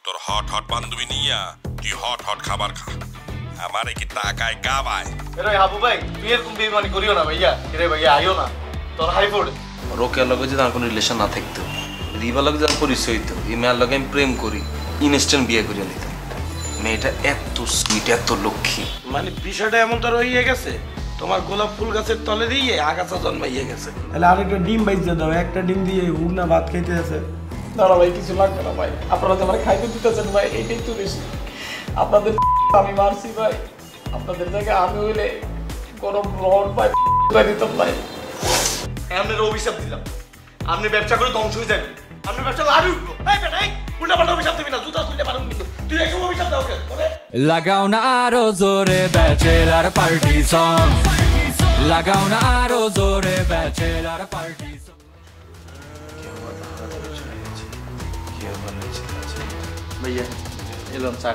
তোর hot hot বান্ধবী নিয়া তুই হট হট খাবার খা আমারে কি টাকায় গাবায় এরে হাবু ভাই তুই এরকম বেইমানি করিও না ভাইয়া রে ভাইয়া আইও না তোর হাই ফোর্ড রোকের লগে যদি আমার কোনো রিলেশন না থাকতো রিবার লগে যার পরিচয় হইতো এই মেয়ের লগে আমি প্রেম করি ইনস্ট্যান্ট বিয়ে করিয়া নিতাম মেয়েটা এত সুইট এত লক্ষ্মী মানে বিষয়টা এমন তো রয়ে গেছে তোমার গোলাপ ফুল গাছের তলে দিয়ে আগাছা জন্মাইয়ে গেছে তাহলে আরেকটা ডিম বাইজে দাও একটা ডিম দিয়ে উড়না ভাত খাইতে আছে না না ভাই কিছু লাগবে না ভাই আপনারা যে আমার খাইতে দিতেছেন ভাই এইটাই তো বেশি আপনাদের আমি মারছি ভাই আপনাদের জায়গায় আমি হইলে গরম রড ভাই দিতাম ভাই আপনার অভিশাপ দিলাম আপনি ব্যবসা করে ধ্বংস হয়ে যাবেন আপনি ব্যবসা আরো উঠবো এই বেটাই উল্টা পাল্টা অভিশাপ দিবি না জুতা তুলতে পারুন কিন্তু তুই একদম অভিশাপ দাও কেন লাগাও না আরো জোরে ব্যাচেলার পার্টি সং লাগাও না আরো জোরে ব্যাচেলার পার্টি সং ভাইয়া এলাম চা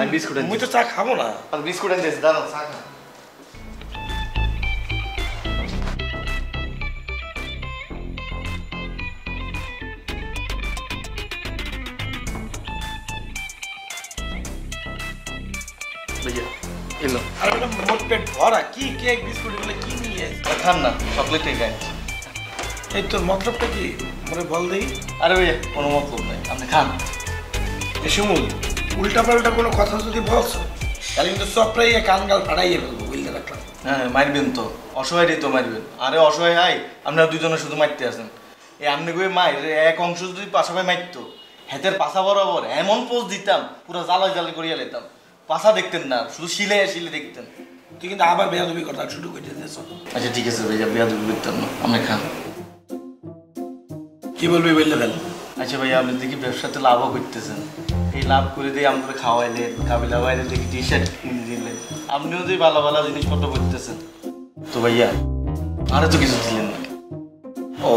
আমি বিস্কুট মুই তো চা খাবো না আর বিস্কুট এনে দিয়েছি দাঁড়ান চা খা ভাইয়া এলো আর একটা মোট পেট ভরা কি কেক বিস্কুট বলে কি নিয়ে খান না চকলেট খাই এই তোর মতলবটা কি মনে বল দেই আরে ভাইয়া কোনো মতলব নাই আপনি খান এ শিমুল উল্টা পাল্টা কোনো কথা যদি বলছো তাহলে কিন্তু সবটাই কানগাল ফাড়াইয়ে ফেলবো বুঝতে রাখলাম হ্যাঁ মারবেন তো অসহায়টাই তো মারবেন আরে অসহায় হাই আপনারা দুজনে শুধু মারতে আছেন এই আপনি গিয়ে মায়ের এক অংশ যদি পাশাপাশি মারতো হাতের পাশা বরাবর এমন পোজ দিতাম পুরো জ্বালাই জ্বালাই করিয়া লেতাম পাশা দেখতেন না শুধু শিলে শিলে দেখতেন তুই কিন্তু আবার বেয়াদবি কথা শুরু করে দিতেছ আচ্ছা ঠিক আছে ভাইয়া বেয়াদবি করতাম না আপনি খান কি বলবি বললে ফেল আচ্ছা ভাইয়া আপনি দেখি ব্যবসাতে লাভও করতেছেন এই লাভ করে দিয়ে আমাদের খাওয়াইলেন কাবিলা বাইরে দেখি টি শার্ট কিনে দিলেন আপনিও যে ভালো ভালো জিনিসপত্র করতেছেন তো ভাইয়া আরও তো কিছু দিলেন না ও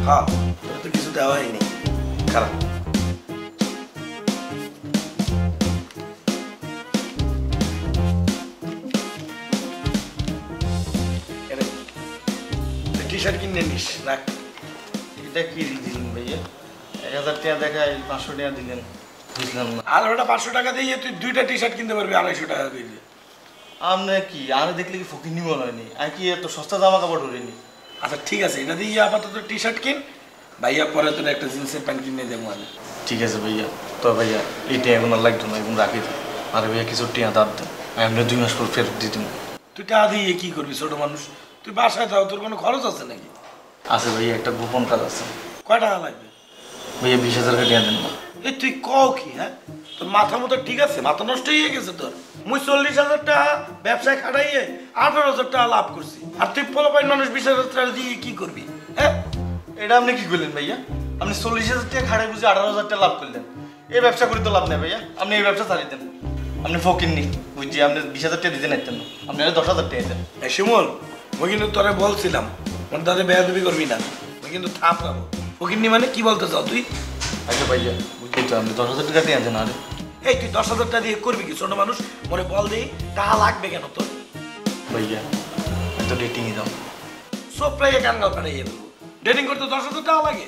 হ্যাঁ তোর তো কিছু দেওয়া হয়নি খারাপ টি শার্ট কিনে নিস রাখ এটা কি দিলেন ভাইয়া 1000 টাকা দেখায় 500 টাকা দিলেন বুঝলাম না আর ওটা 500 টাকা দিয়ে তুই দুইটা টি শার্ট কিনতে পারবি 250 টাকা দিয়ে আপনি কি আর দেখলে কি ফকির নিমন হয়নি আর কি এত সস্তা জামা কাপড় ধরিনি আচ্ছা ঠিক আছে এটা দিয়ে আপাতত টি শার্ট কিন ভাইয়া পরে তোর একটা জিন্সের প্যান্ট কিনে দেবো আমি ঠিক আছে ভাইয়া তো ভাইয়া এইটা এখন আর লাগতো না এখন রাখি দিই আর ভাইয়া কিছু টিয়া দাঁত দেন আমি 2 মাস পর ফেরত দিয়ে দিব তুই টাকা দিয়ে কি করবি ছোট মানুষ তুই বাসায় থাও তোর কোনো খরচ আছে নাকি আছে ভাইয়া একটা গোপন কাজ আছে কয় টাকা লাগবে ভাইয়া 20,000 টাকা টিয়া দেন না এই তুই কও কি হ্যাঁ তোর মাথা মতো ঠিক আছে মাথা নষ্ট হয়ে গেছে তোর মুই 40,000 টাকা ব্যবসায় খাটাইয়ে 18,000 টাকা লাভ করছি আর তুই পোলাপাইন মানুষ 20,000 টাকা দিয়ে কি করবি হ্যাঁ এটা আপনি কি করলেন ভাইয়া আপনি 40,000 টাকা খাড়াই বুঝে 18,000 টাকা লাভ করলেন এই ব্যবসা করে তো লাভ নেই ভাইয়া আপনি এই ব্যবসা চালিয়ে দেন আপনি ফকির নি বুঝছি আপনি 20,000 টাকা দিতে নাইতেন না আপনি 10,000 টাকা দেন শিমুল মই কিন্তু তোরে বলছিলাম মন তাদের বেয়াদবি করবি না মই কিন্তু থাপ পাবো ফকির নি মানে কি বলতে চাও তুই আচ্ছা ভাইয়া বুঝলি তো আপনি 10,000 টাকা দিয়ে দেন আরে এই তুই 10,000 টাকা দিয়ে করবি কি ছোট মানুষ মনে বল দেই টাকা লাগবে কেন তোর ভাইয়া এত ডেটিংই দাও সব প্রায় কানগাল ফাটাইয়ে দেবো ডেটিং করতে 10,000 টাকা লাগে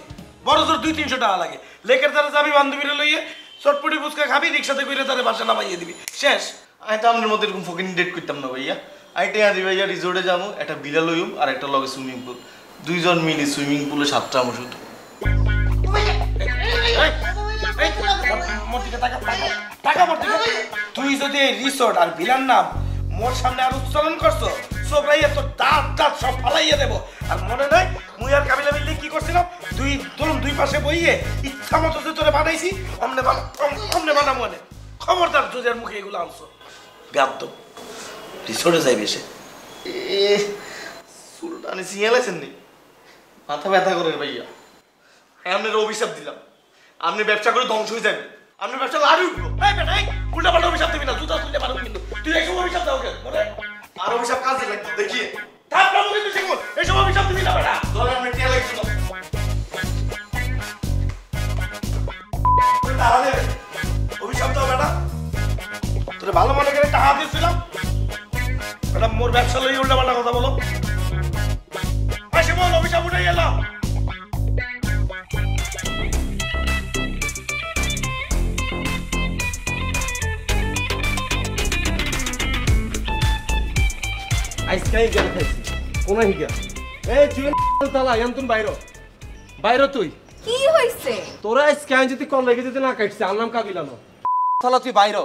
বড় জোর 200-300 টাকা লাগে লেকের দ্বারা যাবি বান্ধবীরা লইয়ে চটপটি ফুচকা খাবি রিক্সাতে করে তারে বাসা নামাইয়ে দিবি শেষ আমি তো আপনার মধ্যে এরকম ফকিং ডেট করতাম না ভাইয়া আমি টেয়া দিই ভাইয়া রিসোর্টে যাবো একটা বিলা লইম আর একটা লগে সুইমিং পুল দুইজন মিলি সুইমিং পুলে 7টা আমার শুধু তুই যদি এই রিসোর্ট আর ভিলার নাম মোর সামনে আর উচ্চারণ করছো সব রাইয়া তোর দাঁত দাঁত সব ফালাইয়া দেবো আর মনে নাই মুই আর কাবিলা মিললে কি করছিলাম দুই পাশে বইয়ে ইচ্ছা মতো যে তোরে বানাইছি অমনে বানা মনে খবরদার যদি আর মুখে এগুলো আনছো গাদ্দ রিসোর্টে যাইবে সে সুলতানি সিঙ্গেলাইছেন নি মাথা ব্যথা করে ভাইয়া আপনার অভিশাপ দিলাম আপনি ব্যবসা করে ধ্বংস হয়ে যাবেন আপনি ব্যবসা আরো উঠবো উল্টা পাল্টা অভিশাপ দিবি না জুতা তুলতে পারবো কিন্তু তুই এইসব অভিশাপ দাও কেন আর অভিশাপ কাজে লাগবে দেখিয়ে থাপ পাবো কিন্তু শিখুন এইসব অভিশাপ দিবি না বেটা ধরেন আপনি টিয়া লাগছিল অভিশাপ দাও বেটা তোর ভালো মনে করে টাকা দিয়েছিলাম বেটা মোর ব্যবসা লই উল্টা পাল্টা কথা বলো বল অভিশাপ উঠে গেল আইসক্রাইম গেলে খাইছি কোন হিগা এই জুয়েল তালা ইয়ান্তন বাইরো তুই কি হইছে তোরা আইসক্রাইম যদি কল লেগে যদি না কাটছে আনাম কাবিলানো তালা তুই বাইরো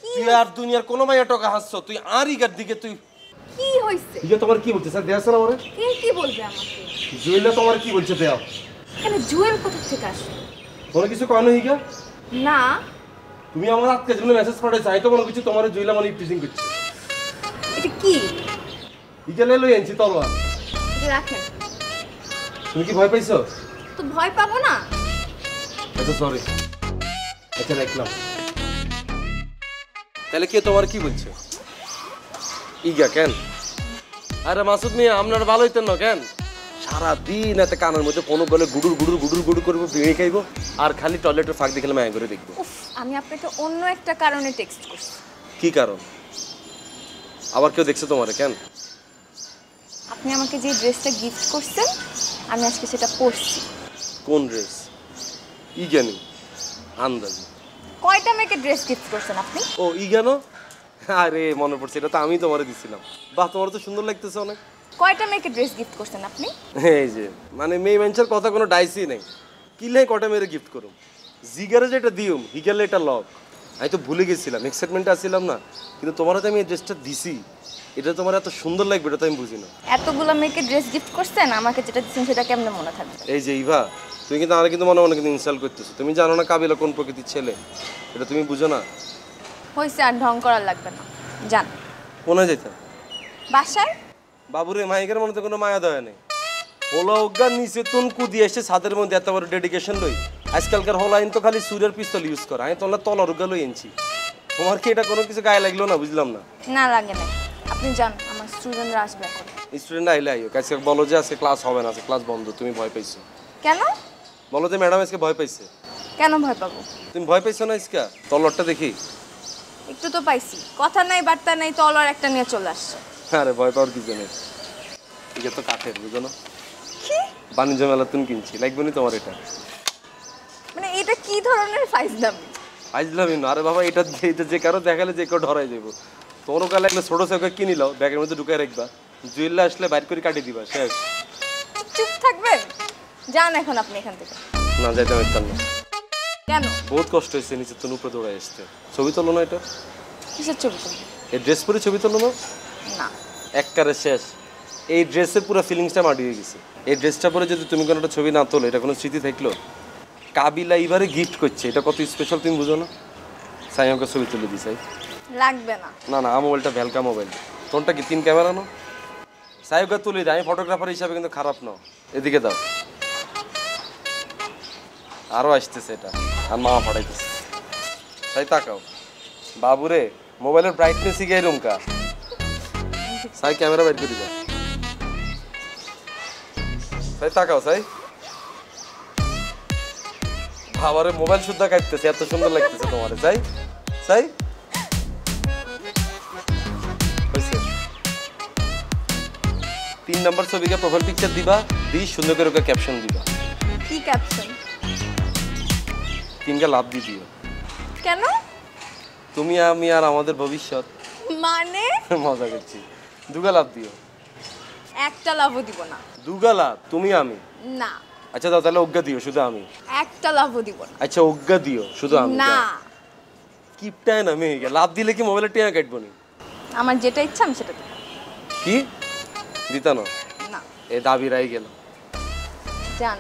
তুই আর দুনিয়ার কোন মাইয়া টাকা হাসছ তুই আর ইগার দিকে তুই কি হইছে ইগা তোমার কি বলতে স্যার দেয়াছ না ওরে কে কি বলবে আমাকে জুয়েল তোমার কি বলছে দেও কেন জুয়েল কোথা থেকে আসলো তোরা কিছু কয় না হিগা না তুমি আমার আজকে জন্য মেসেজ পাঠাইছ আমি তো কোনো কিছু তোমার জুয়েল মানে টিচিং করছে এটা কি ইগা লই আনছি তলোয়ার এটা রাখেন তুমি কি ভয় পাইছো তো ভয় পাবো না আচ্ছা সরি আচ্ছা রাখলাম তাহলে কে তোমার কি বলছে ইগা কেন আরে মাসুদ মিয়া আপনার ভালো হইতেন না কেন সারাদিন এত কানের মধ্যে কোনো বলে গুডুর গুডুর গুডুর গুডুর করবো বিড়ি খাইবো আর খালি টয়লেটের ফাঁক দেখলে মায়া করে দেখবো উফ আমি আপনাকে অন্য একটা কারণে টেক্সট করছি কি কারণ আবার কেউ দেখছে তোমারে কেন আপনি আমাকে যে ড্রেসটা গিফট করছেন আমি আজকে সেটা পরছি কোন ড্রেস ই জানি আন্দাজ কয়টা মেয়েকে ড্রেস গিফট করছেন আপনি ও ই কেন আরে মনে পড়ছে এটা তো আমি তোমারে দিছিলাম বাহ তোমার তো সুন্দর লাগতেছে অনেক কয়টা মেয়েকে ড্রেস গিফট করছেন আপনি এই যে মানে মেয়ে মানুষের কথা কোনো ডাইসই নেই কিলে কটা মেরে গিফট করুম জিগারে যেটা দিউম হিগালে এটা লক আমি তো ভুলে গেছিলাম এক্সাইটমেন্টে আসছিলাম না কিন্তু তোমার তো আমি এই ড্রেসটা দিছি এটা তোমার এত সুন্দর লাগবে এটা তো আমি বুঝি না এতগুলো মেয়েকে ড্রেস গিফট করছেন আমাকে যেটা দিচ্ছেন সেটা কেমনে মনে থাকবে এই যে ইভা তুমি কিন্তু আমার কিন্তু মনে মনে কিন্তু ইনসাল্ট করতেছো তুমি জানো না কাবিলা কোন প্রকৃতির ছেলে এটা তুমি বুঝো না হয়েছে আর ঢং করার লাগবে না যান কোনায় যেতে বাসায় বাবুরে মাইকের মনে তো কোনো মায়া দেয় নেই হোলা অজ্ঞান নিচে তুন কুদি এসে ছাদের মধ্যে এত বড় ডেডিকেশন লই আজকালকার হোলাইন তো খালি সুরের পিস্তল ইউজ করে আমি তোলা তলার অজ্ঞা লই এনেছি তোমার কি এটা কোনো কিছু গায়ে লাগলো না বুঝলাম না না লাগে না আপনি যান আমার স্টুডেন্টরা আসবে এখন স্টুডেন্ট আইলে আইও আজকে বলো যে আজকে ক্লাস হবে না আজকে ক্লাস বন্ধ তুমি ভয় পাইছো কেন বলো যে ম্যাডাম আজকে ভয় পাইছে কেন ভয় পাবো তুমি ভয় পাইছো না আজকে তলরটা দেখি একটু তো পাইছি কথা নাই বার্তা নাই তলোয়ার একটা নিয়ে চলে আসছে আরে ভয় পাওয়ার কিছু নেই এটা তো কাঠের বুঝো না কি বাণিজ্য মেলা তুমি কিনছি লাগবে না তোমার এটা মানে এটা কি ধরনের ফাইজদামি আইজলামি না আরে বাবা এটা যে কারো দেখালে যে কেউ ধরাই যাবো তোমারও কালে একটা ছোট চৌকা কিনি লাও ব্যাগের মধ্যে ঢুকাই রাখবা জুয়েল্লা আসলে বাইর করে কাটিয়ে দিবা শেষ চুপ থাকবেন যান এখন আপনি এখান থেকে না যাইতে পারতাম না কেন বহুত কষ্ট হয়েছে নিচে তুমি উপরে দৌড়াই আসতে ছবি তোলো না এটা কিসের ছবি তুলবো এই ড্রেস পরে ছবি তোলো না না একবারে শেষ এই ড্রেসের পুরো ফিলিংসটা মাটি হয়ে গেছে এই ড্রেসটা পরে যদি তুমি কোনো একটা ছবি না তোলো এটা কোনো স্মৃতি থাকলো কাবিলা এইবারে গিফট করছে এটা কত স্পেশাল তুমি বুঝো না সাই আমাকে ছবি তুলে দিই সাই লাগবে না না না আমার মোবাইলটা ভ্যালকা মোবাইল তোরটা কি 3 ক্যামেরা না সাইবকে তুলে দেয় আমি ফটোগ্রাফার হিসাবে কিন্তু খারাপ না এদিকে দাও আরও আসতেছে এটা আর মামা ফাটাইতেছে সাই তাকাও বাবুরে মোবাইলের ব্রাইটনেস গিয়ে রুমকা সাই ক্যামেরা বাইর করে দিবা সাই তাকাও সাই বাবারে মোবাইল শুদ্ধা কাটতেছে এত সুন্দর লাগতেছে তোমার সাই সাই হইছে 3 নাম্বার ছবিকে প্রোফাইল পিকচার দিবা সুন্দর করে ওকে ক্যাপশন দিবা কি ক্যাপশন 3 কে লাভ দিও কেন তুমি আমি আর আমাদের ভবিষ্যৎ মানে মজা করছি 2 কে লাভ দিও একটা লাভও দিব না 2 কে লাভ তুমি আমি না আচ্ছা দাও তাহলে অজ্ঞা দিও শুধু আমি একটা লাভও দিব না আচ্ছা অজ্ঞা দিও শুধু আমি না কিপটায় না মেয়ে লাভ দিলে কি মোবাইলে টিয়া কাটবো নি আমার যেটা ইচ্ছা আমি সেটা দেব কি দিতা না না এই দাবি রাই গেল জান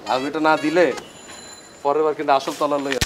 দাবিটা না দিলে পরের বার কিন্তু আসল তলার লইয়া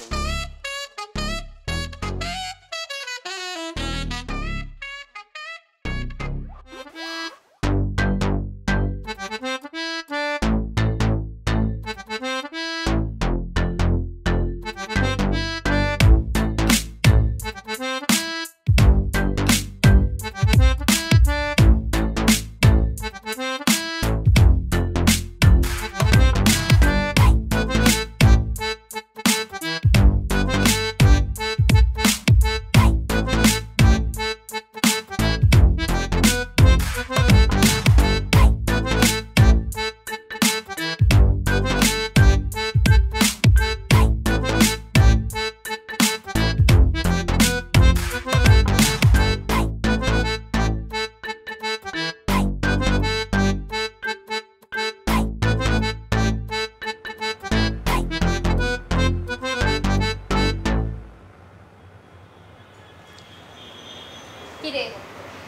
রে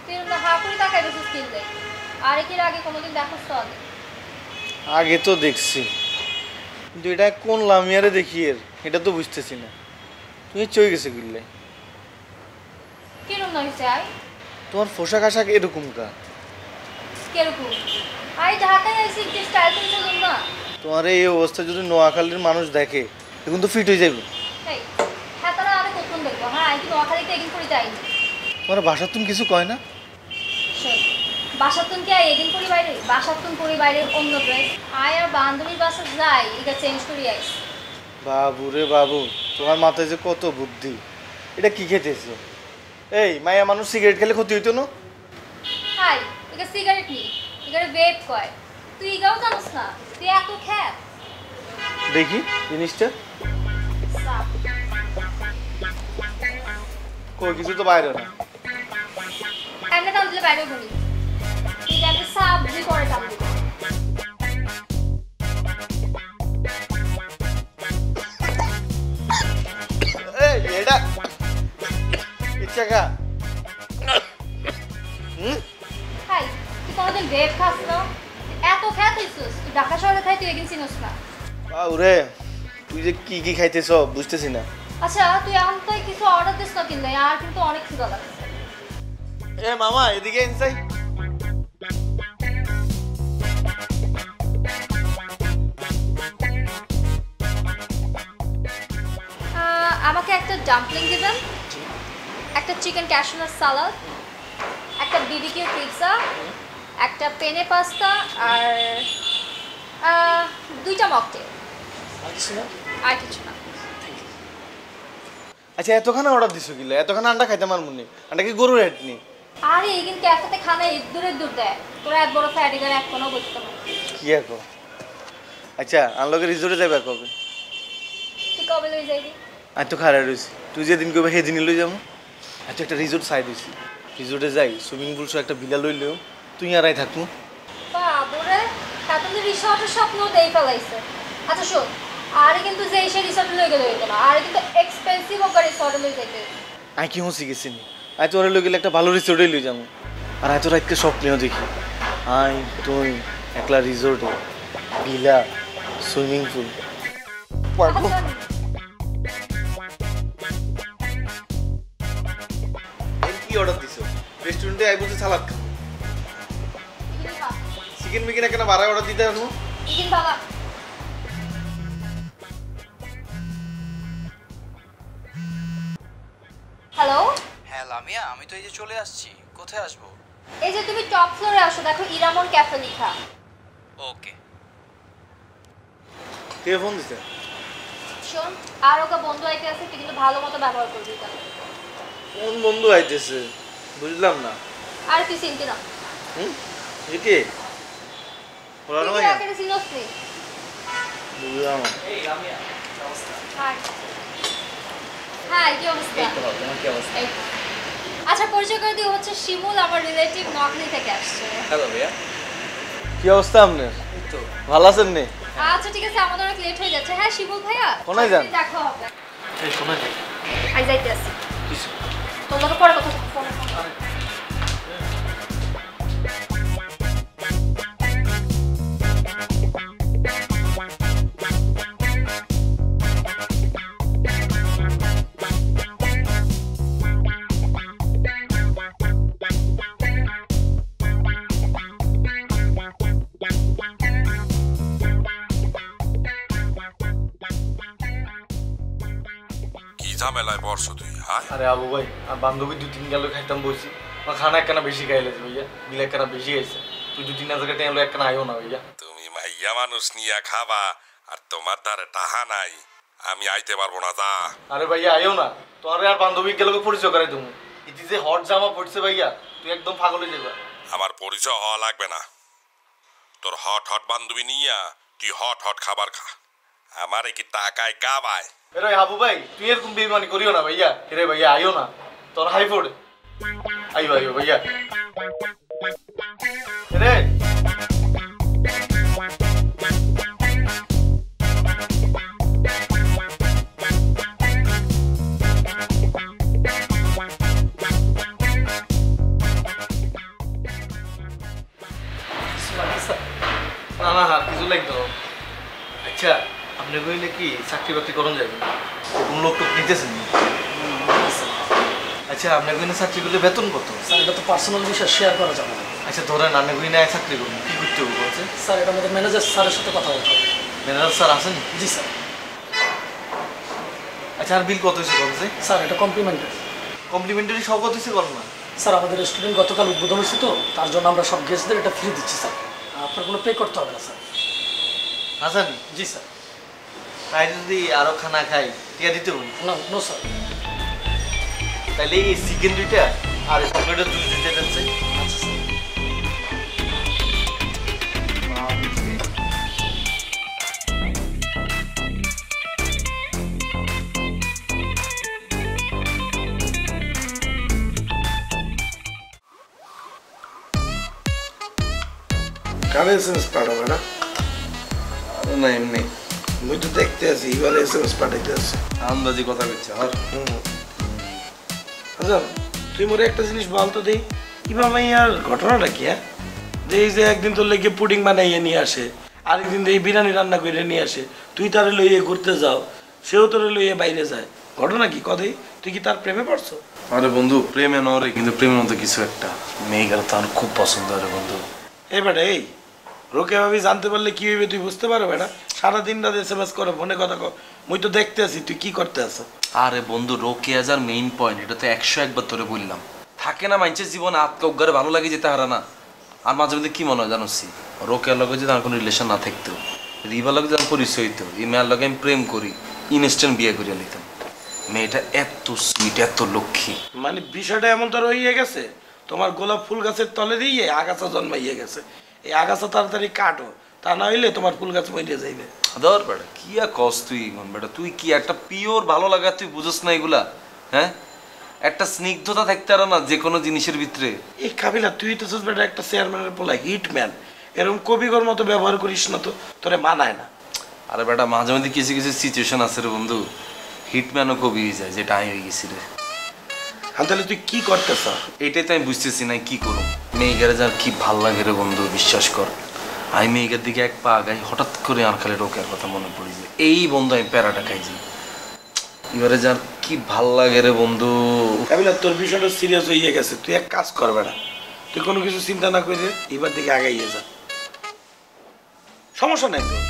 তুই না হা করে তাকাই বসে স্কিল দে আর এর আগে কোনোদিন দেখোস তো আগে আগে তো দেখছি কিন্তু এটা কোন লামিয়ারে দেখি এর এটা তো বুঝতেছি না তুমি চই গেছে গুললে কিরম নইছে আই তোমার পোশাক আশাক এরকম কা কিরকম আই ঢাকায় আইছি কি স্টাইল করে চলুন না তোমার এই অবস্থা যদি নোয়াখালীর মানুষ দেখে এখন তো ফিট হয়ে যাবে এই হ্যাঁ তারা আরে কখন দেখবো হ্যাঁ আই কি নোয়াখালীতে একদিন করে যাইনি তোমার বাসার তুমি কিছু কয় না শোন বাসাতুন কি আই একদিন করে বাইরে বাসাতুন করে বাইরে অন্য ড্রেস আই আর বান্ধবীর বাসা যাই এটা চেঞ্জ করে আইস বাবু রে বাবু তোমার মাথায় যে কত বুদ্ধি এটা কি খেতেছো এই মায়া মানুষ সিগারেট খেলে ক্ষতি হইতো না হাই এটা সিগারেট নি এটা ভেপ কয় তুই এগাও জানোস না তুই এত খ্যাত দেখি জিনিসটা সাপ কই কিছু তো বাইরে না এমনি টান দিলে বাইরে বলি তুই একটা সাপ দিয়ে করে টান দিবি এই এটা ইচ্ছা কা হাই তুই কোনোদিন ভেপ খাস না এত খ্যাত হইছিস তুই ঢাকা শহরে খাই তুই এগিন চিনস না বাবুরে তুই যে কি কি খাইতেছ বুঝতেছি না আচ্ছা তুই এখন তো কিছু অর্ডার দিস না কিনলে আর কিন্তু অনেক খিদা লাগছে এ মামা এদিকে ইনসাই আমাকে একটা ডাম্পলিং দিবেন একটা চিকেন ক্যাশনাট সালাদ একটা বিবিকিউ পিৎজা একটা পেনে পাস্তা আর দুইটা মকটেল আর কিছু না আচ্ছা এতখানা অর্ডার দিছো কিলা এতখানা আন্ডা খাইতে আমার মনে আন্ডা কি গরুর হেড নি আরে এগিন ক্যাফেতে খানা দূরে দূর দেয় তোরা এক বড় ফ্যাডিগার এক কোনো বুঝতে না কি এখন আচ্ছা আনলকে রিজোর্টে যাবে কবে তুই কবে লই যাইবি আমি তো খারাপ রয়েছি তুই যেদিন কবে সেদিনই লই যাবো আচ্ছা একটা রিজোর্ট সাইড দিছি রিজোর্টে যাই সুইমিং পুল সহ একটা বিলা লইলেও তুই আর আই থাকবো বাবুরে এখন তো রিসর্টের স্বপ্ন দেই ফেলাইছে আচ্ছা শোন আরে কিন্তু যে এসে রিসর্টে লই গেলে হইতো না আরে কিন্তু এক্সপেন্সিভ ওকে রিসর্টে লই যাইতে আমি কি হসি গেছি নি আই তোরে লই গেলে একটা ভালো রিসোর্টে লই যাবো আর আই তো রাতকে স্বপ্নেও দেখি আই তুই একলা রিসোর্টে বিলা সুইমিং পুল পারবো কি অর্ডার দিছো রেস্টুরেন্টে আই বলতে সালাদ খাবো চিকেন মিকেন একটা বাড়া অর্ডার দিতে পারবো ইগিন বাবা হ্যালো হ্যাঁ লামিয়া আমি তো এই যে চলে আসছি কোথায় আসবো এই যে তুমি টপ ফ্লোরে আসো দেখো ইরামন ক্যাফে লেখা ওকে কে ফোন দিছে শোন আর ওকে বন্ধু আইতে আছে তুই কিন্তু ভালো মতো ব্যবহার করবি তাহলে কোন বন্ধু আইতেছে বুঝলাম না আর তুই চিনতি না হুম কে ওরা তুই না আগে চিনস নি বুঝলাম এই লামিয়া অবস্থা হাই হাই কি অবস্থা এই তো তোমার কি অবস্থা এই। আচ্ছা পরিচয় করে দিই হচ্ছে শিমুল আমার রিলেটিভ নোয়াখালী থেকে আসছে হ্যালো ভাইয়া কি অবস্থা আপনার এই তো ভালো আছেন নে আচ্ছা ঠিক আছে আমাদের অনেক লেট হয়ে যাচ্ছে হ্যাঁ শিমুল ভাইয়া কোনায় যান? দেখা হবে এই শোনা যায় আই যাইতে আছি তোমাকে পরে কথা ফোন কি ঝামেলায় পড়ছো তুই হ্যাঁ আরে আবু ভাই আর বান্ধবী দুই তিন গেল খাইতাম বসি আমার খানা একখানা বেশি খাইলেছে ভাইয়া বিল একখানা বেশি আইছে তুই দু তিন হাজার টাকা একখানা আইও না ভাইয়া তুমি মাইয়া মানুষ নিয়ে খাবা আর তোমার দ্বারে টাহা নাই আমি আইতে পারবো না যা আরে ভাইয়া আইও না তোমার আর বান্ধবী গেলে পরিচয় করাই তুমি ইতি যে হট জামা পড়ছে ভাইয়া তুই একদম পাগল হয়ে যাবা আমার পরিচয় হওয়া লাগবে না তোর হট হট বান্ধবী নিয়া তুই হট হট খাবার খা আমারে কি টাকায় গাবায় এরে হাবু ভাই তুই এরকম বেইমানি করিও না ভাইয়া এরে ভাইয়া আইও না তোর হাই ফোড় আইও আইও ভাইয়া এরে কি চাকরি বাকরি করুন যাবে কোন লোক টোক নিতেছেন আচ্ছা আপনার এখানে চাকরি করলে বেতন কত স্যার এটা তো পার্সোনাল বিষয় শেয়ার করা যাবে না আচ্ছা ধরেন আপনি এখানে চাকরি করুন কি করতে হবে বলছে স্যার এটা আমাদের ম্যানেজার স্যারের সাথে কথা বলতে হবে ম্যানেজার স্যার আছেন জি স্যার আচ্ছা আর বিল কত হয়েছে বলছে স্যার এটা কমপ্লিমেন্টারি সব কত হয়েছে বল না স্যার আমাদের রেস্টুরেন্ট গতকাল উদ্বোধন হয়েছে তো তার জন্য আমরা সব গেস্টদের এটা ফ্রি দিচ্ছি স্যার আপনার কোনো পে করতে হবে না স্যার আছেন জি স্যার তাই যদি আরো খানা খাই টিয়া দিতে হবে না নো স্যার তাহলে এই চিকেন দুইটা আর এই চকলেটের দুই দিতে যাচ্ছে আচ্ছা স্যার কারে এসএমএস পাঠাবে না না এমনি মুই তো দেখতে আছি এবারে এসএমএস পাঠাইতে আছে আন্দাজি কথা কইছে আর আচ্ছা তুই মোরে একটা জিনিস বলতো দেই ইমা ভাইয়ার ঘটনাটা কি হ্যাঁ যে এই যে একদিন তোর লেগে পুডিং বানাইয়ে নিয়ে আসে আরেকদিন এই বিরিয়ানি রান্না করে নিয়ে আসে তুই তারে লইয়ে ঘুরতে যাও সেও তোরে লইয়ে বাইরে যায় ঘটনা কি কদেই তুই কি তার প্রেমে পড়ছো আরে বন্ধু প্রেমে নরে কিন্তু প্রেমের মতো কিছু একটা মেয়েগুলো তো আমার খুব পছন্দ আরে বন্ধু এই বেটা এই রোকে ভাবি জানতে পারলে কি হইবে তুই বুঝতে পারো বেটা সারাদিন রাত এসএমএস করে ফোনে কথা কর মুই তো দেখতে আছি তুই কি করতে আছো আরে বন্ধু রোকেয়াজার মেইন পয়েন্ট এটা তো 101 বার তোরে বললাম থাকে না মানুষের জীবনে আত্মা উগারে ভালো লাগে যেতে হারা না আর মাঝে মধ্যে কি মনে হয় জানোসি রোকেয়ার লগে যদি আমার কোনো রিলেশন না থাকতো রিবার লগে যখন পরিচয় হইতো এই মেয়ের লগে আমি প্রেম করি ইনস্ট্যান্ট বিয়ে করিয়া নিতাম মেয়েটা এত সুইট এত লক্ষ্মী মানে বিষয়টা এমন তো রয়ে গেছে তোমার গোলাপ ফুল গাছের তলে দিয়ে আগাছা জন্মাইয়ে গেছে এই আগাছা তাড়াতাড়ি কাটো তা না হইলে তোমার ফুল গাছ মরিয়ে যাইবে ধর বেটা কি আর কস তুই বেটা তুই কি একটা পিওর ভালো লাগা তুই বুঝোস না এগুলা হ্যাঁ একটা স্নিগ্ধতা থাকতে আর না যে কোনো জিনিসের ভিতরে এই কাবিলা তুই তো বেটা একটা চেয়ারম্যানের পোলা হিটম্যান এরকম কবিগর মতো ব্যবহার করিস না তো তোরে মানায় না আরে বেটা মাঝে মধ্যে কিছু কিছু সিচুয়েশন আছে রে বন্ধু হিটম্যানও কবি হয়ে যায় যেটা আমি হয়ে গেছি রে তাহলে তুই কি করতেছ এটাই তো আমি বুঝতেছি না কি করব মেয়েগারে যার কি ভাল লাগে রে বন্ধু বিশ্বাস কর আমি মেয়েগার দিকে এক পা আগাই হঠাৎ করে আর খালি রোকের কথা মনে পড়ে যায় এই বন্ধু আমি প্যারাটা খাইছি এবারে যার কি ভাল লাগে রে বন্ধু কাবিলা তোর বিষয়টা সিরিয়াস হয়ে গেছে তুই এক কাজ করবে না তুই কোনো কিছু চিন্তা না করে এবার দিকে আগাইয়ে যা সমস্যা নাই তোর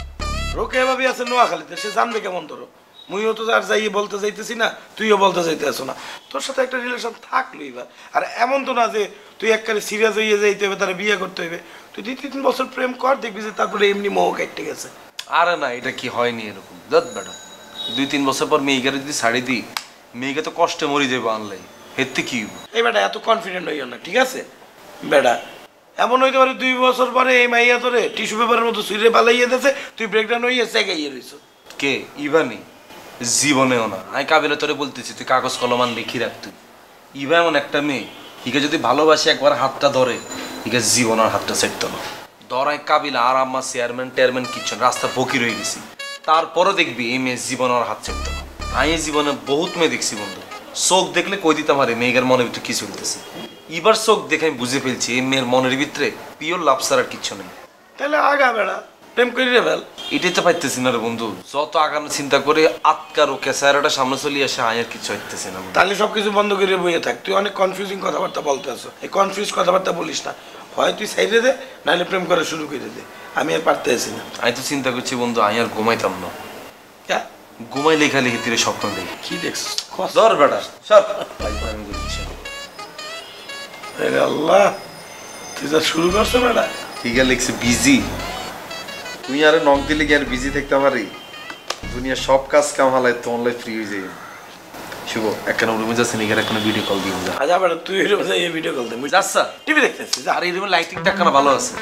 রোকে ভাবি আছে নোয়াখালীতে সে জানবে কেমন তোর মুইও তো আর যাইয়ে বলতে যাইতেছি না তুইও বলতে যাইতে আসো না তোর সাথে একটা রিলেশন থাকলো এবার আর এমন তো না যে তুই একবারে সিরিয়াস হয়ে যাইতে হবে তারা বিয়ে করতে হবে তুই 2-3 বছর প্রেম কর দেখবি যে তারপরে এমনি মোহ কেটে গেছে আরে না এটা কি হয়নি এরকম যত বেটা 2-3 বছর পর মেয়েগারে যদি ছাড়ি দিই মেয়েকে তো কষ্টে মরি যাবো আনলাই হেতে কি এই বেটা এত কনফিডেন্ট হইও না ঠিক আছে বেটা এমন হইতে পারে 2 বছর পরে এই মাইয়া তোরে টিস্যু পেপারের মতো সুইরে পালাইয়ে দিয়েছে তুই ব্রেকডাউন হইয়ে চেকাইয়ে রইছ কে ইভানি জীবনেও না আমি কাবিলে তোরে বলতেছি তুই কাগজ কলমান লিখি রাখ তুই ইভা এমন একটা মেয়ে হিকে যদি ভালোবাসে একবার হাতটা ধরে হিকে জীবন আর হাতটা সেট না ধরাই কাবিলা আর আম্মা চেয়ারম্যান টেয়ারম্যান কিচ্ছু রাস্তা বকি রয়ে গেছি তারপরও দেখবি এই মেয়ে জীবন আর হাত সেট না আমি জীবনে বহুত মেয়ে দেখছি বন্ধু চোখ দেখলে কই দিতে পারে মেয়ের মনের ভিতরে কি চলতেছে এবার চোখ দেখে আমি বুঝে ফেলছি এই মেয়ের মনের ভিতরে পিওর লাভ ছাড়া আর কিচ্ছু নেই তাহলে আগা বেড়া প্রেম করি রে ফেল এটাই তো পাইতেছি না রে বন্ধু যত আগানো চিন্তা করে আটকার ওকে স্যারটা সামনে চলে আসে আর কিছু হইতেছে না তাহলে সবকিছু বন্ধ করে বইয়ে থাক তুই অনেক কনফিউজিং কথাবার্তা বলতে আসো এই কনফিউজ কথাবার্তা বলিস না হয় তুই সাইডে দে নাহলে প্রেম করা শুরু করে দে আমি আর পারতে আসি না আমি তো চিন্তা করছি বন্ধু আমি আর ঘুমাইতাম না ঘুমাই লেখালেখি তীরে স্বপ্ন দেখি কি দেখছিস ধর বেটা সব আল্লাহ তুই যা শুরু করছো বেটা ঠিক আছে লিখছে বিজি তুই আরে নক দিলে কি আর বিজি থাকতে পারি দুনিয়া সব কাজ কাম হালাই তো অনলাইন ফ্রি হয়ে যায় শুভ একখানে রুমে যাচ্ছে নিগার একখানে ভিডিও কল দিয়ে যা আচ্ছা বেটা তুই রুমে যাই ভিডিও কল দে যাচ্ছা টিভি দেখতেছিস আর এই রুমে লাইটিংটা একখানা ভালো আছে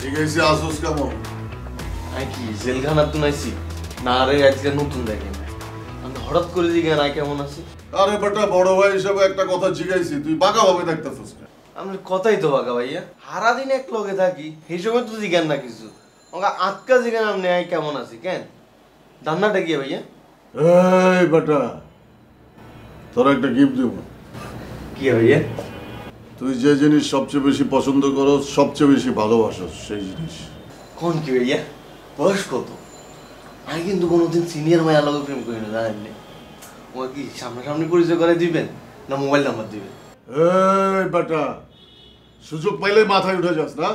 জিজ্ঞাসা আসুস কেমন আই কি জেলখানা তো নাইছি না রে আজকে নতুন দেখেন আমি হঠাৎ করে জিজ্ঞাসা নাই কেমন আছি আরে বেটা বড় ভাই হিসেবে একটা কথা জিজ্ঞাসি তুই বাঁকা ভাবে দেখতেছিস আমি কথাই তো বাঁকা ভাইয়া সারাদিন এক লগে থাকি সেই সময় তো জিজ্ঞান না কিছু আমাকে আটকা জিজ্ঞান আপনি আই কেমন আছি কেন রান্নাটা কি ভাইয়া এই বেটা তোর একটা গিফট দেব কি ভাইয়া তুই যে জিনিস সবচেয়ে বেশি পছন্দ করো, সবচেয়ে বেশি ভালোবাসো সেই জিনিস। কোন কি ভাইয়া? বয়স কত? আমি কিন্তু কোনোদিন সিনিয়র মায়া লগে প্রেম করি না, জানেন? ও কি সামনাসামনি পরিচয় করে দিবেন না মোবাইল নাম্বার দিবেন? এই বেটা, সুযোগ পাইলে মাথায় উঠে যাস না?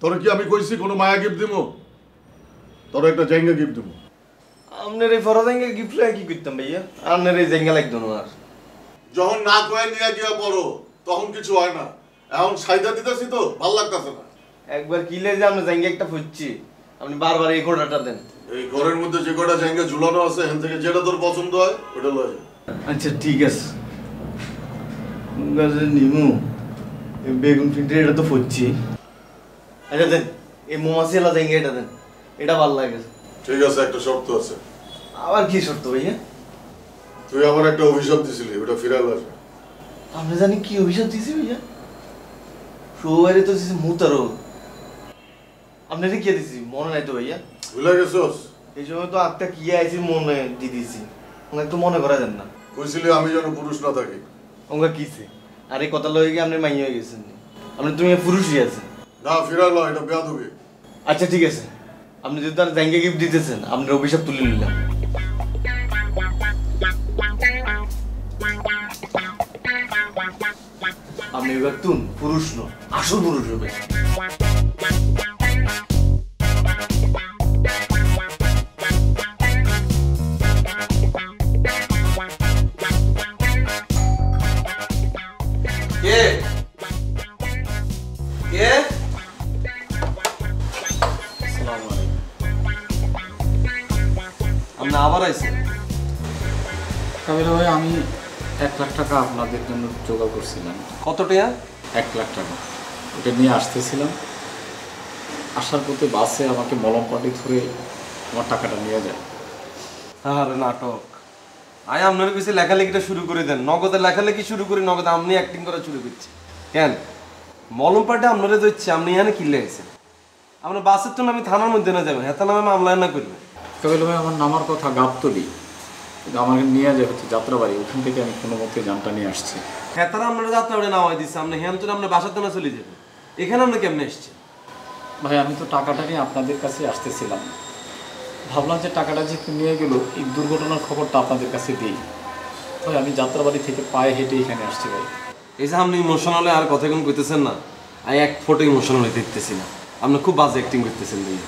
তোর কি আমি কইছি কোনো মায়া গিফট দিব? তোর একটা জায়গা গিফট দিব। আপনার এই ফরজাঙ্গে গিফট লাগে কি করতাম ভাইয়া? আপনার এই জায়গা লাগতো না আর। যখন না কয়ে নিয়ে গিয়া পড়ো তখন কিছু হয় না। এখন সাইদা দিতেছি তো ভাল লাগতেছে না। একবার কিলে যে আমরা জায়গা একটা খুঁজছি, আপনি বারবার এই কোটাটা দেন। এই ঘরের মধ্যে যে কটা জায়গা ঝুলানো আছে এখান থেকে যেটা তোর পছন্দ হয় ওটা লয়ে যা। আচ্ছা ঠিক আছে। নিমু বেগুন প্রিন্টের এটা তো ফুটছি। আচ্ছা দেন, এই মোমাসি এলা জায়গা এটা দেন, এটা ভালো লাগে। ঠিক আছে, একটা শর্ত আছে। আবার কি শর্ত ভাইয়া? তুই আমার একটা অভিশাপ দিছিলি, ওটা ফিরাল আসবে। আপনি জানি কি অভিশাপ দিছি ভাইয়া? সবারই তো দিছি মুতারো। আপনারে কি দিছি মনে নাই তো ভাইয়া? ভুলে গেছস? এই সময় তো আটটা কি আইছি মনে দি দিছি, ওনা একটু মনে করা দেন না। কইছিলি আমি যেন পুরুষ না থাকি। ওঙ্গা কিছে আর এই কথা লয়ে গিয়ে আপনি মাইয়া হয়ে গেছেন। আপনি তুমি পুরুষই আছেন না, ফিরাল এটা বেয়াদবি। আচ্ছা ঠিক আছে, আপনি যদি তার জাঙ্গে গিফট দিতেছেন আপনার অভিশাপ তুলে নিলাম। আপনি এবার তুন পুরুষ ন, আসল পুরুষ হবে। কে কে? আপনি আবার আইছেন? কাবিলা ভাই, আমি 1 লাখ টাকা আপনাদের জন্য জোগাড় করছিলাম। কত টাকা? 1 লাখ টাকা। ওটা নিয়ে আসতেছিলাম, আসার পথে বাসে আমাকে মলম পাটি ধরে আমার টাকাটা নিয়ে যায়। আরে নাটক! আয় আপনার কাছে লেখালেখিটা শুরু করে দেন। নগদে লেখালেখি শুরু করি, নগদে আপনি অ্যাক্টিং করা শুরু করছি কেন? মলম পাটে আপনারা দিচ্ছে, আপনি এখানে কিনলে গেছেন। আপনার বাসের তো আমি থানার মধ্যে না যাবেন, হেতা নামে মামলা না করবেন। কাবিলা ভাই, আমার নামার কথা গাবতলি, কিন্তু আমাকে নিয়ে যায় হচ্ছে যাত্রাবাড়ি। ওখান থেকে আমি কোনো মতে যানটা নিয়ে আসছি। হেতারা আপনারা যাত্রাবাড়ি নামাই দিচ্ছে, আপনি হ্যান তো আপনার বাসার থানা চলে যাবেন। এখানে আপনি কেমনে এসছেন? ভাই, আমি তো টাকাটা নিয়ে আপনাদের কাছে আসতেছিলাম, ভাবলাম যে টাকাটা যে নিয়ে গেল, এই দুর্ঘটনার খবরটা আপনাদের কাছে দিই। ভাই, আমি যাত্রাবাড়ি থেকে পায়ে হেঁটে এখানে আসছি ভাই। এই যে আপনি ইমোশনালে আর কথা কোন কইতেছেন না, আমি এক ফোটো ইমোশনাল হইতে দিতেছি না। আপনি খুব বাজে অ্যাক্টিং করতেছেন ভাই।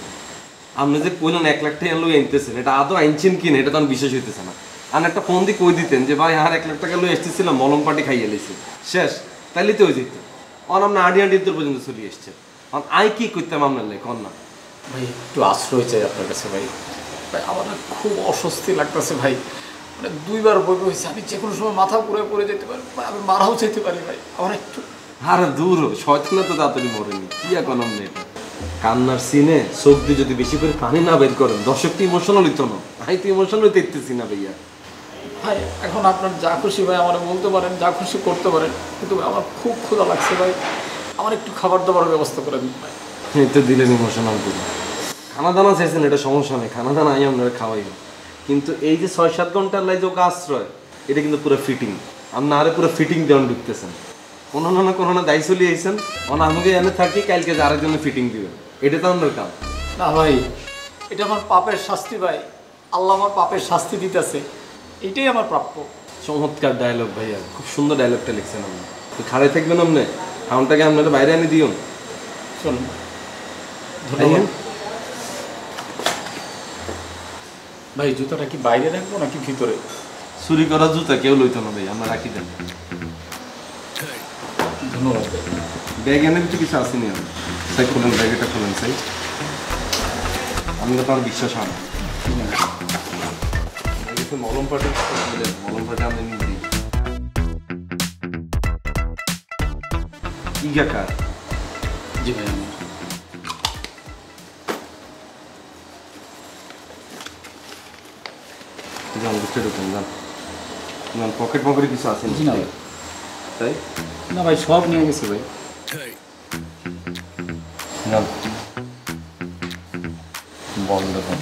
আপনি যে কইলেন 1 লাখ টাকা লই আনতেছেন, এটা আদৌ আনছেন কিনা এটা তো আমি বিশেষ হইতেছে না। আর একটা ফোন দিয়ে কই দিতেন যে ভাই আর 1 লাখ টাকা লই আসতেছিলাম, মলম পাটি খাইয়ে লেছি, শেষ, তাইলে তো হয়ে যেত। আর আপনি আড়ি পর্যন্ত চলে এসছেন। আর আই কি করতাম আপনার লাই কন না? ভাই, একটু আশ্রয় চাই আপনার কাছে ভাই। ভাই, আমার খুব অস্বস্তি লাগতেছে ভাই। মানে 2বার বই হয়েছে, আমি যে কোনো সময় মাথা পুরো পড়ে যেতে পারি, আমি মারাও যেতে পারি ভাই। আমার একটু আরে দূর, শয়তানা তো তাড়াতাড়ি মরেনি। কি এখন আপনি কান্নার সিনে চোখ দিয়ে যদি বেশি করে পানি না বের করেন, দর্শক তো ইমোশনাল হইতো না। আমি তো ইমোশনাল হইতে ইচ্ছেছি না ভাইয়া। ভাই, এখন আপনার যা খুশি ভাই আমার বলতে পারেন, যা খুশি করতে পারেন, কিন্তু আমার খুব ক্ষুধা লাগছে ভাই। আমার একটু খাবার দাবার ব্যবস্থা করে দিন ভাই। এই তো দিলেন ইমোশনাল করে। খানা দানা চাইছেন, এটা সমস্যা নেই, খানা দানা আমি আপনারা খাওয়াই। কিন্তু এই যে 6-7 ঘন্টার লাই যে আশ্রয়, এটা কিন্তু পুরো ফিটিং। আপনি আরে পুরো ফিটিং দেওয়ান ঢুকতেছেন। কোনো না দায়ী চলে আইসেন, আমাকে এনে থাকি, কালকে যে আরেকজনে ফিটিং দিবেন, এটা তো আপনার কাম না ভাই। এটা আমার পাপের শাস্তি ভাই। আল্লাহ আমার পাপের শাস্তি দিতেছে, এটাই আমার প্রাপ্য। চমৎকার ডায়লগ ভাইয়া, খুব সুন্দর ডায়লগটা লিখছেন আপনি। তো খাড়াই থাকবেন আপনি, খাউনটাকে আপনারা বাইরে এনে দিও। চলুন, ধন্যবাদ ভাই। জুতাটা কি বাইরে রাখবো নাকি ভিতরে? চুরি করা জুতা কেউ লইতো না ভাই, আমরা রাখি দেন। ধন্যবাদ ভাই। ব্যাগ এনে কিছু আসেনি আমি। সাই খুলেন, ব্যাগটা খুলেন সাই। আমি তো আমার বিশ্বাস হয় না। মলম পাটে আমি নিয়ে দিই। ইগা কার? জি ভাই, আমি পকেটে কিছু আছে না ভাই? তাই না ভাই, সব নিয়ে গেছি ভাই। বন্ধ কর।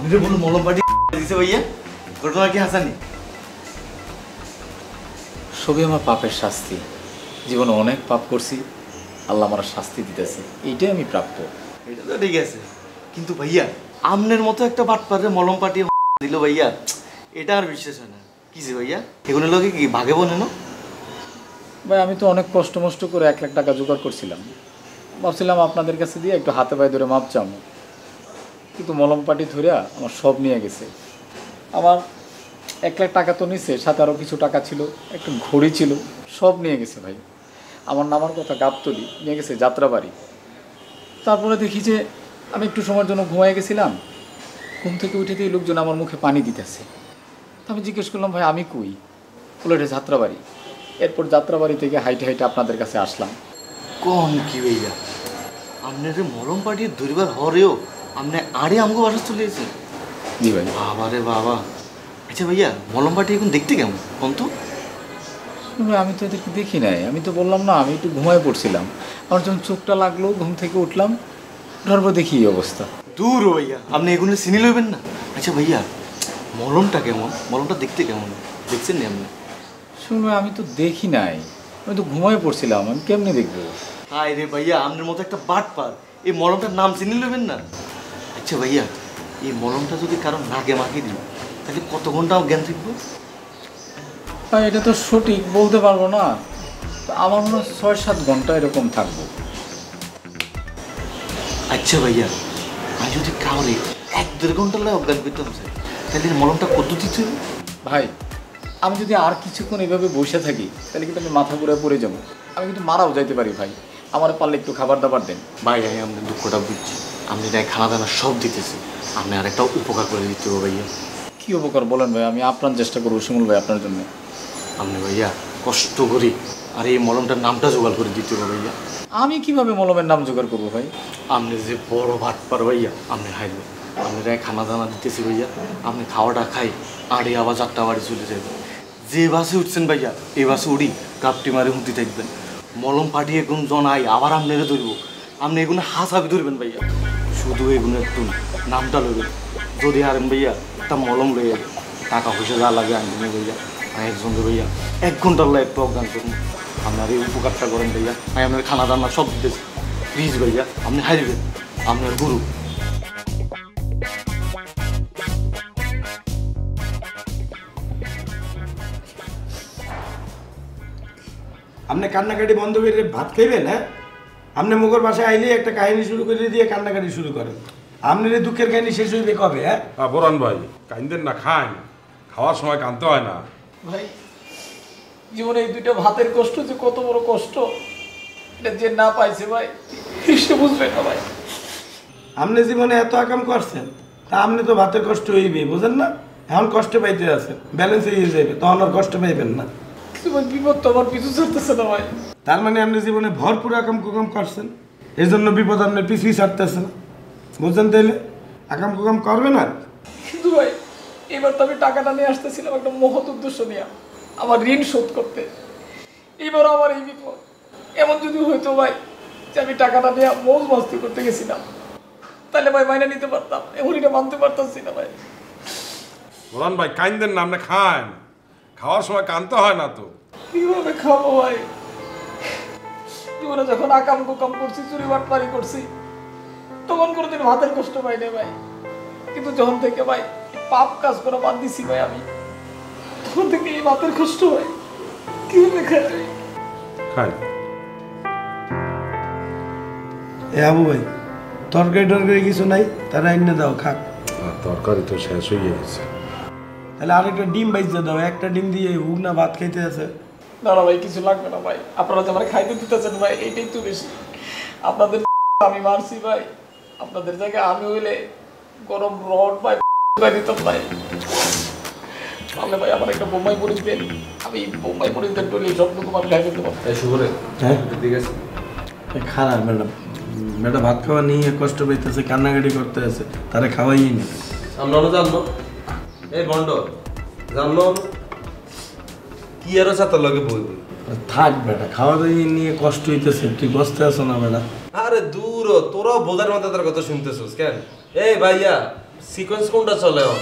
আপনাদের বলো মলম পাটি দিছে ভাইয়া, ঘটনা কি হাসানি? সবই আমার পাপের শাস্তি। জীবনে অনেক পাপ করছি, আল্লাহ আমার শাস্তি দিতেছে, এইটাই আমি প্রাপ্য। এটা তো ঠিক আছে, কিন্তু ভাইয়া আমনের মতো একটা বাটপারে মলম পাটিয়ে দিল ভাইয়া, এটা আর বিশ্বাস হয় না। কিসে ভাইয়া এগুলো লোকে কি ভাগে বনে না? ভাই আমি তো অনেক কষ্ট মষ্ট করে 1 লাখ টাকা জোগাড় করছিলাম, ভাবছিলাম আপনাদের কাছে দিয়ে একটু হাতে পায়ে ধরে মাপ চামো, কিন্তু মলম পাটি ধরে আমার সব নিয়ে গেছে। আমার 1 লাখ টাকা তো নিছে, সাথে আরও কিছু টাকা ছিল, একটা ঘড়ি ছিল, সব নিয়ে গেছে ভাই। আমার নামার কথা গাবতলি, নিয়ে গেছে যাত্রাবাড়ি। তারপরে দেখি যে আমি একটু সময়ের জন্য ঘুমাই গেছিলাম, ঘুম থেকে উঠেতেই লোকজন আমার মুখে পানি দিতেছে। তো আমি জিজ্ঞেস করলাম ভাই আমি কই, বলে এটা যাত্রাবাড়ি। এরপর যাত্রাবাড়ি থেকে হাইটে হাইটে আপনাদের কাছে আসলাম। কোন কি ভাইয়া আপনার মলম পাটিয়ে ধরিবার হরেও আপনি আড়ে আমাকে বাসা চলে এসেছেন? জি ভাই। বাবা রে বাবা। আচ্ছা ভাইয়া মলম পাটি এখন দেখতে কেমন কোন তো? আমি তো এদেরকে দেখি নাই, আমি তো বললাম না আমি একটু ঘুমায় পড়ছিলাম। আমার যখন চোখটা লাগলো, ঘুম থেকে উঠলাম, ওঠার পর দেখি এই অবস্থা। দূর ভাইয়া আপনি এগুলো চিনি লইবেন না। আচ্ছা ভাইয়া মলমটা কেমন, মলমটা দেখতে কেমন দেখছেন না আপনি? শুনবে আমি তো দেখি নাই, আমি তো ঘুমায় পড়ছিলাম, আমি কেমনি দেখবো? হাই রে ভাইয়া আপনার মতো একটা বাট পার, এই মলমটার নাম চিনি লইবেন না? আচ্ছা ভাইয়া এই মলমটা যদি কারো নাকে মাখিয়ে দিই তাহলে কত ঘন্টা জ্ঞান থাকবো? ভাই এটা তো সঠিক বলতে পারবো না, আমার মনে হয় 6-7 ঘন্টা এরকম থাকবো। আচ্ছা ভাইয়া আমি যদি কাউরে 1-1.5 ঘন্টা লাগে অজ্ঞান করতাম স্যার, তাহলে মলমটা কত দিতে হবে? ভাই আমি যদি আর কিছুক্ষণ এভাবে বসে থাকি তাহলে কিন্তু আমি মাথা ঘুরে পড়ে যাবো, আমি কিন্তু মারাও যাইতে পারি। ভাই আমার পারলে একটু খাবার দাবার দেন। ভাই আমি আপনার দুঃখটা বুঝছি, আপনি তাই খানা দানা সব দিতেছি, আপনি আর একটা উপকার করে দিতে হবে ভাইয়া। কী উপকার বলেন ভাই? আমি আপনার চেষ্টা করবো শিমুল ভাই আপনার জন্য। আপনি ভাইয়া কষ্ট করি আর এই মলমটার নামটা জোগাড় করে দিতে হবে ভাইয়া। আমি কিভাবে মলমের নাম জোগাড় করবো ভাই? আপনি যে বড় ভাট পার ভাইয়া, আপনি খাইবেন, আপনি তাই খানা দানা দিতেছি ভাইয়া, আপনি খাওয়াটা খাই আড়ে আবার যাত্রাবাড়ি চলে যাবেন। যে বাসে উঠছেন ভাইয়া এই বাসে উঠি কাপটি মারে হুঁতি থাকবেন, মলম পাঠিয়ে কোন জনাই আবার আপনারে ধরবো, আপনি এগুলো হাসাবি ধরবেন ভাইয়া। শুধু এগুলো একটু নামটা লইবেন, যদি হারেন ভাইয়া একটা মলম লয়ে যাবে, টাকা পয়সা যা লাগে আনবেন ভাইয়া। আমি একজনকে ভাইয়া 1 ঘন্টার লাগে একটু অজ্ঞান করুন, আপনার এই উপকারটা করেন ভাইয়া। আমি আপনার খানা দানা সব দিতেছি, প্লিজ ভাইয়া আপনি হারিবেন, আপনার গুরু। আপনি কান্নাকাটি বন্ধ করে ভাত খাইবেন? হ্যাঁ আপনি মুখের বাসায় আইলেই একটা কাহিনী শুরু করে দিয়ে কান্নাকাটি শুরু করেন। আপনার এই দুঃখের কাহিনী শেষ হইবে কবে? হ্যাঁ বরান ভাই কাইন্দেন না, খান, খাওয়ার সময় কানতে হয় না। ভাই জীবনে এই 2টা ভাতের কষ্ট যে কত বড় কষ্ট, এটা যে না পাইছে ভাই সে বুঝবে না ভাই। আপনি জীবনে এত আকাম করছেন, তা আপনি তো ভাতের কষ্ট হইবে, বুঝেন না? এখন কষ্ট পাইতে আছেন, ব্যালেন্স হয়ে যাবে, তখন আর কষ্ট পাইবেন না। বিপদ তো আমার পিছু ছাড়তেছে না ভাই। তার মানে আপনি জীবনে ভরপুর আকাম কুকাম করছেন, এই জন্য বিপদ আপনার পিছুই ছাড়তেছে না, বুঝছেন? তাইলে আকাম কুকাম করবে না। কিন্তু ভাই এবার তো আমি টাকাটা নিয়ে আসতেছিলাম একটা মহৎ উদ্দেশ্য নিয়ে, আমার ঋণ শোধ করতে। এবার আমার এই বিপদ। এমন যদি হইতো ভাই যে আমি টাকাটা নিয়ে মৌজ মাস্তি করতে গেছিলাম, তাহলে ভাই মাইনে নিতে পারতাম, এমন এটা মানতে পারতামছি না ভাই। বরান ভাই কাইন্দেন না, আপনি খান, খাওয়ার সময় কানতে হয় না তো। কিভাবে খাবো ভাই? জীবনে যখন আকাম কুকাম করছি, চুরি বাটপারি করছি, তখন কোনোদিন ভাতের কষ্ট পাই না ভাই। কিন্তু যখন থেকে ভাই পাপ কাজ করা বাদ দিছি ভাই আমি, তখন থেকে এই ভাতের কষ্ট হয়। কিভাবে খাই? খান। এ আবু ভাই তরকারি টরকারি কিছু নাই, তারা এনে দাও খাক। তরকারি তো শেষ হয়ে গেছে। তাহলে আরেকটা ডিম বাইজে দাও, একটা ডিম দিয়ে হুক না ভাত খাইতে আছে। না না ভাই কিছু লাগবে না ভাই, আপনারা যে আমার খাইতে দিতেছেন ভাই এইটাই তো বেশি। আপনাদের আমি মারছি ভাই, আপনাদের জায়গায় আমি হইলে গরম রড ভাই দিতাম ভাই। তাহলে ভাই আমার একটা বোম্বাই মরিচ দেন, আমি বোম্বাই মরিচ দেন টলি সবটুকু আমি খাই ফেলতে পারবো। শুভরে হ্যাঁ ঠিক আছে। খারাপ ম্যাডাম, ম্যাডাম ভাত খাওয়া নিয়ে কষ্ট পাইতেছে, কান্নাকাটি করতে আছে, তারা খাওয়াই নি। আমরা জানলো এই বন্ড জানলো কি আরো ছাতার লগে বই বই থাক বেটা, খাওয়া দাওয়া নিয়ে কষ্ট হইতেছে, তুই বসতে আছো না বেটা? আরে দূর তোরাও বোঝার মতো তার কথা শুনতেছিস কেন? এই ভাইয়া সিকোয়েন্স কোনটা চলে এখন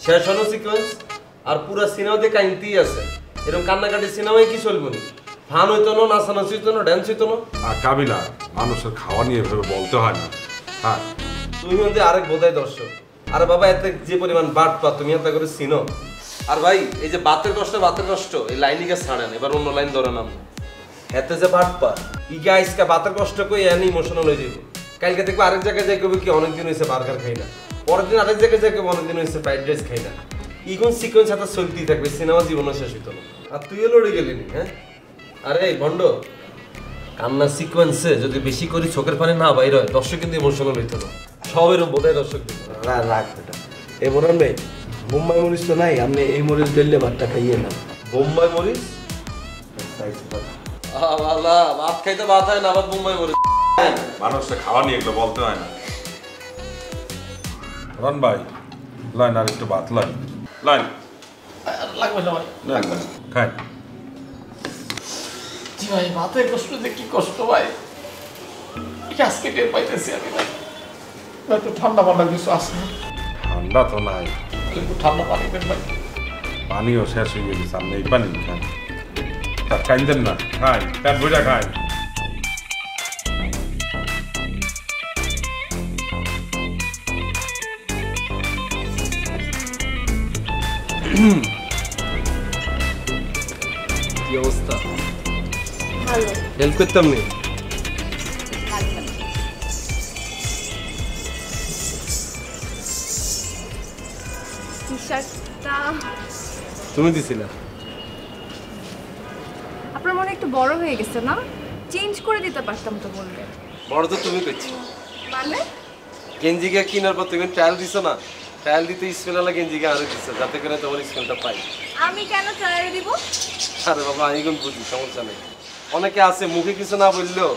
শেষ হলো সিকোয়েন্স আর পুরা সিনেমাতে কাইন্তিই আছে এরকম কান্নাকাটি সিনেমায় কি চলবো নি ফান হইতো না নাচানাচি হইতো না ড্যান্স হইতো না আর কাবিলা মানুষের খাওয়া নিয়ে ভেবে বলতে হয় না হ্যাঁ তুমি হচ্ছে আরেক বোধাই দর্শক আরে বাবা এতে যে পরিমাণ বাট পা তুমি এত করে চিনো আর ভাই এই যে বাতের কষ্ট এই লাইনিকে ছাড়েন এবার অন্য লাইন ধরে নাম এতে যে বাট পা ইগা আইসকা বাতের কষ্ট কই এনে ইমোশনাল হয়ে যাবে কালকে দেখবো আরেক জায়গায় যাই কবে কি অনেকদিন হয়েছে বার্গার খাই না পরের দিন আরেক জায়গায় যাই কবে অনেকদিন হয়েছে ফ্রাইড রাইস খাই না ইগুন সিকোয়েন্স হাতে চলতেই থাকবে সিনেমা জীবনও শেষ হইতো না আর তুইও লড়ে গেলি নি হ্যাঁ আরে ভণ্ড কান্না সিকোয়েন্সে যদি বেশি করে চোখের পানি না বাইর হয় দর্শক কিন্তু ইমোশনাল হইতো না সব এরকম বোধহয় দর্শক রাখ বেটা এ মরান ভাই বোম্বাই মরিচ তো নাই আপনি এই মরিচ দিলে ভাতটা খাইয়ে না বোম্বাই মরিচ আল্লাহ ভাত খাইতে ভাত হয় না আবার বোম্বাই মরিচ মানুষের খাওয়া নিয়ে এগুলো বলতে হয় না রন ভাই লাইন আর একটু ভাত লাইন লাগবে না ভাই লাগবে খাই জি ভাই মাথায় কষ্ট যে কি কষ্ট ভাই এটা আজকে টের পাইতেছি আমি ভাই একটু ঠান্ডা পান্ডা কিছু আছে না ঠান্ডা তো নাই একটু ঠান্ডা পানি দেন ভাই পানিও শেষ হয়ে গেছে সামনে এই পানি খান তার কাইন্দেন না খাই পেট ভরে খাই কি অবস্থা ভালো হেল্প করতাম নি টি-শার্টটা তুমি দিছিলা আপনার মনে একটু বড় হয়ে গেছে না চেঞ্জ করে দিতে পারতাম তো বললে বড় তো তুমি করছি মানে গেঞ্জিকে কেনার পর তুমি ট্রায়াল দিছো না ট্রায়াল দিতে স্মেল গেঞ্জিকে আরো দিছো যাতে করে তোমার স্মেলটা পাই আমি কেন ট্রায়াল দিব আরে বাবা আমি কোন বুঝি সমস্যা নেই অনেকে আছে মুখে কিছু না বললেও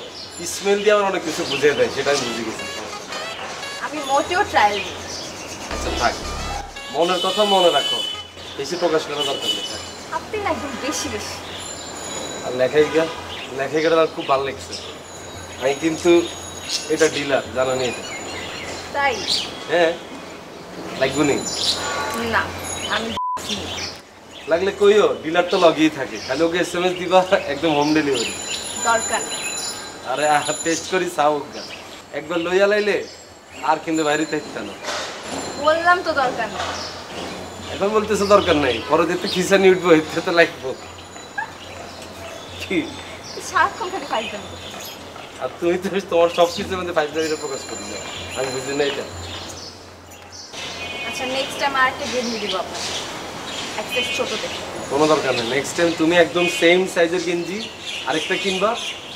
স্মেল দিয়ে আমার অনেক কিছু বুঝিয়ে দেয় সেটা আমি বুঝে গেছি আমি মোটেও ট্রায়াল দিব আচ্ছা থাক মনের কথা মনে রাখো বেশি প্রকাশ করার দরকার নেই আপনি না একদম বেশি বেশি আর লেখাইকাটা আমার খুব ভালো লাগছে আমি কিন্তু এটা ডিলার জানো নি এটা তাই হ্যাঁ লাগবে নি না আমি লাগলে কইও ডিলার তো লগেই থাকে খালি ওকে এসএমএস দিবা একদম হোম ডেলিভারি দরকার নেই। আরে টেস্ট করি চাও একবার লইয়া লাইলে আর কিন্তু বাইরে থাকতে না বললাম তো দরকার নেই এখন বলতেছে দরকার নাই পরে যেতে খিসানি উঠবো এতে তো লাগবো কি সারাক্ষণ খালি ফাইল দেন আর তুমি তো তোমার সব কিছুর মধ্যে ফাইভ দাবিটা প্রকাশ করি না আমি বুঝি না এটা আচ্ছা নেক্সট টাইম আরেকটা গেঞ্জি দিব আপনাকে একটা ছোট দেখে কোনো দরকার নেই নেক্সট টাইম তুমি একদম সেম সাইজের গেঞ্জি আরেকটা কিনবা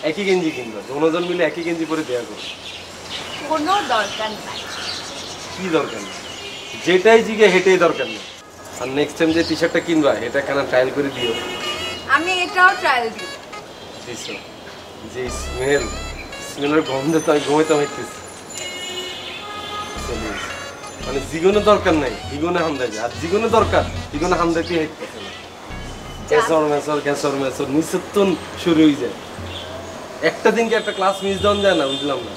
একই গেঞ্জি কিনবা দুজন মিলে একই গেঞ্জি পরে দেয়া করো কোনো দরকার নাই কি দরকার নেই যেটাই জিগে হেঁটেই দরকার নেই আর নেক্সট টাইম যে টি শার্টটা কিনবা এটা কেন ট্রায়াল করে দিও আমি এটাও ট্রায়াল দিব দিছো যে স্মেলের গন্ধে তো আমি ঘুমাইতে হইতেছি মানে জীবনে দরকার নাই জীবনে হামদাই যায় আর জীবনে দরকার জীবনে হামদাইতে হইতেছে না গ্যাসর মেসর নিচের শুরু হয়ে যায় একটা দিনকে একটা ক্লাস মিস দেওয়া যায় না বুঝলাম না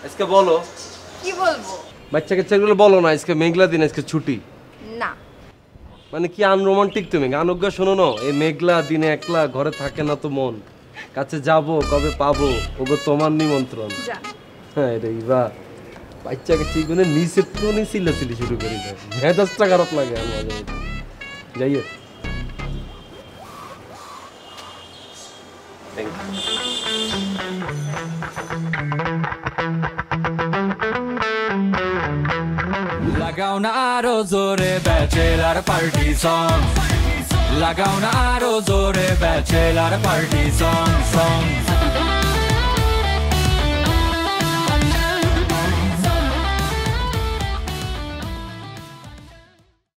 আজকে বলো কি বলবো বাচ্চা কাচ্চাগুলো বলো না আজকে মেঘলা দিন আজকে ছুটি না মানে কি আনরোমান্টিক তুমি গান অজ্ঞা শোনো না এই মেঘলা দিনে একলা ঘরে থাকে না তো মন কাছে যাব কবে পাবো ওগো তোমার নিমন্ত্রণ হ্যাঁ রে বা বাচ্চা কাচ্চিগুলো নিচে তো চিল্লাচিল্লি শুরু করে দেয় মেজাজটা খারাপ লাগে আমার যাইয়ে লাগাও না আরো জোরে ব্যাচেলার পার্টি সং লাগাও না আরো জোরে ব্যাচেলার পার্টি সং